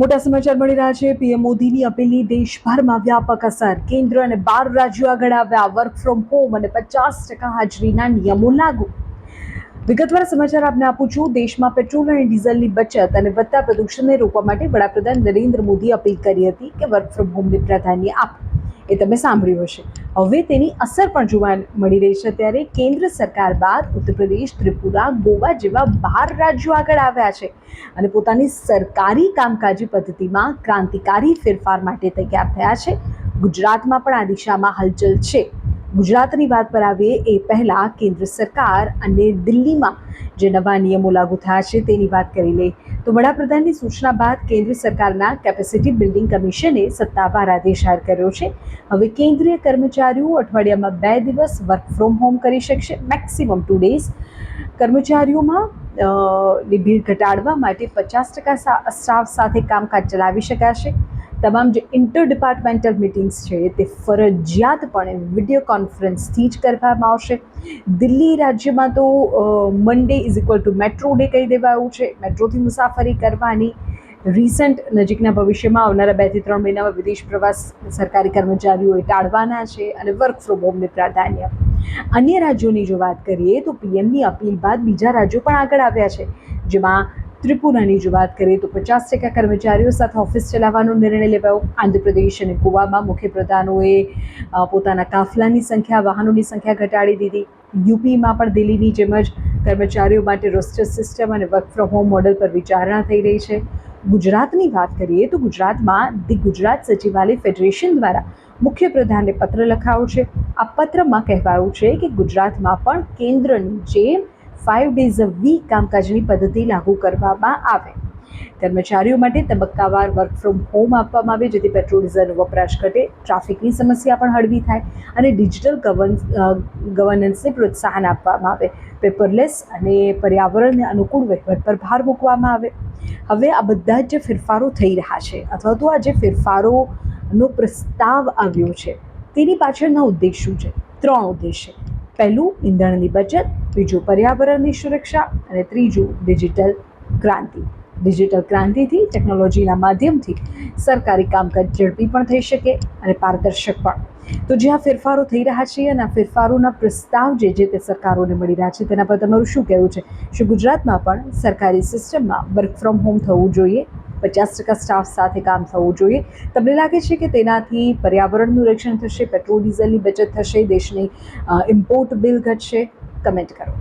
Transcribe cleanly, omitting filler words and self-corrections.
મોટા સમાચાર મળી રહ્યા છે। પીએમ મોદીની અપીલની દેશભરમાં વ્યાપક અસર। કેન્દ્ર અને 12 રાજ્યો આગળ આવ્યા। વર્ક ફ્રોમ હોમ અને 50% હાજરીના નિયમો લાગુ। વિગતવાર સમાચાર આપને આપું છું। દેશમાં પેટ્રોલ અને ડીઝલની બચત અને વધતા પ્રદૂષણને રોકવા માટે વડાપ્રધાન નરેન્દ્ર મોદીએ અપીલ કરી હતી કે વર્ક ફ્રોમ હોમને પ્રાધાન્ય આપો। એ તમે સાંભળ્યું હશે। હવે તેની અસર પણ જોવા મળી રહી છે। ત્યારે કેન્દ્ર સરકાર બાદ ઉત્તર પ્રદેશ, ત્રિપુરા, ગોવા જેવા 12 રાજ્યો આગળ આવ્યા છે અને પોતાની સરકારી કામકાજી પદ્ધતિમાં ક્રાંતિકારી ફેરફાર માટે તૈયાર થયા છે। ગુજરાતમાં પણ આ દિશામાં હલચલ છે। ગુજરાતની વાત પર આવીએ એ પહેલાં કેન્દ્ર સરકાર અને દિલ્હીમાં જે નવા નિયમો લાગુ થયા છે તેની વાત કરી લઈએ તો વડાપ્રધાનની સૂચના બાદ કેન્દ્ર સરકારના કેપેસિટી બિલ્ડિંગ કમિશને સત્તાવાર આદેશ જાહેર કર્યો છે। હવે કેન્દ્રીય કર્મચારીઓ અઠવાડિયામાં 2 દિવસ વર્ક ફ્રોમ હોમ કરી શકશે, મેક્સિમમ 2 ડેઝ। કર્મચારીઓમાં ની ભીડ ઘટાડવા માટે 50% સ્ટાફ સાથે કામકાજ ચલાવી શકાશે। તમામ જે ઇન્ટર ડિપાર્ટમેન્ટલ મિટિંગ્સ છે તે ફરજિયાતપણે વિડીયો કોન્ફરન્સથી જ કરવામાં આવશે। દિલ્હી રાજ્યમાં તો Monday is equal to metro day કહી દેવાયું છે। મેટ્રોથી મુસાફરી કરવાની રિસન્ટ નજીકના ભવિષ્યમાં આવનારા 2 થી 3 મહિનામાં વિદેશ પ્રવાસ સરકારી કર્મચારીઓએ ટાળવાના છે અને વર્ક ફ્રોમ હોમને પ્રાધાન્ય। અન્ય રાજ્યોની જો વાત કરીએ તો પીએમની અપીલ બાદ બીજા રાજ્યો પણ આગળ આવ્યા છે। જેમાં ત્રિપુરાની જો વાત કરીએ તો 50% કર્મચારીઓ સાથે ઓફિસ ચલાવવાનો નિર્ણય લેવાયો। આંધ્રપ્રદેશ અને ગોવામાં મુખ્યપ્રધાનોએ પોતાના કાફલાની સંખ્યા, વાહનોની સંખ્યા ઘટાડી દીધી। યુપીમાં પણ દિલ્હીની જેમ જ કર્મચારીઓ માટે રોસ્ટર સિસ્ટમ અને વર્ક ફ્રોમ હોમ મોડલ પર વિચારણા થઈ રહી છે। ગુજરાતની વાત કરીએ તો ગુજરાતમાં ધી ગુજરાત સચિવાલય ફેડરેશન દ્વારા મુખ્યપ્રધાનને પત્ર લખાયો છે। આ પત્રમાં કહેવાયું છે કે ગુજરાતમાં પણ કેન્દ્રની જેમ 5 ડેઝ અ વીક કામકાજની પદ્ધતિ લાગુ કરવામાં આવે। કર્મચારીઓ માટે તબક્કાવાર વર્ક ફ્રોમ હોમ આપવામાં આવે જેથી પેટ્રોલ ડીઝલનો વપરાશ ઘટે, ટ્રાફિકની સમસ્યા પણ હળવી થાય અને ડિજિટલ ગવર્નન્સને પ્રોત્સાહન આપવામાં આવે। પેપરલેસ અને પર્યાવરણને અનુકૂળ વહીવટ પર ભાર મૂકવામાં આવે। હવે આ બધા જ જે ફેરફારો થઈ રહ્યા છે અથવા તો આ જે ફેરફારોનો પ્રસ્તાવ આવ્યો છે તેની પાછળના ઉદ્દેશ શું છે? 3 ઉદ્દેશ છે। પહેલું, ઈંધણની બચત; બીજું, પર્યાવરણની સુરક્ષા અને ત્રીજું, ડિજિટલ ક્રાંતિ। ડિજિટલ ક્રાંતિથી ટેકનોલોજીના માધ્યમથી સરકારી કામકાજ ઝડપી પણ થઈ શકે અને પારદર્શક પણ। તો જે આ ફેરફારો થઈ રહ્યા છે અને આ ફેરફારોના પ્રસ્તાવ જે તે સરકારોને મળી રહ્યા છે તેના પર તમારું શું કહેવું છે? શું ગુજરાતમાં પણ સરકારી સિસ્ટમમાં વર્ક ફ્રોમ હોમ થવું જોઈએ? 50% સ્ટાફ સાથે કામ થવું જોઈએ? તમને લાગે છે કે તેનાથી પર્યાવરણનું રક્ષણ થશે, પેટ્રોલ ડીઝલની બચત થશે, દેશની ઇમ્પોર્ટ બિલ ઘટશે? કમેન્ટ કરો।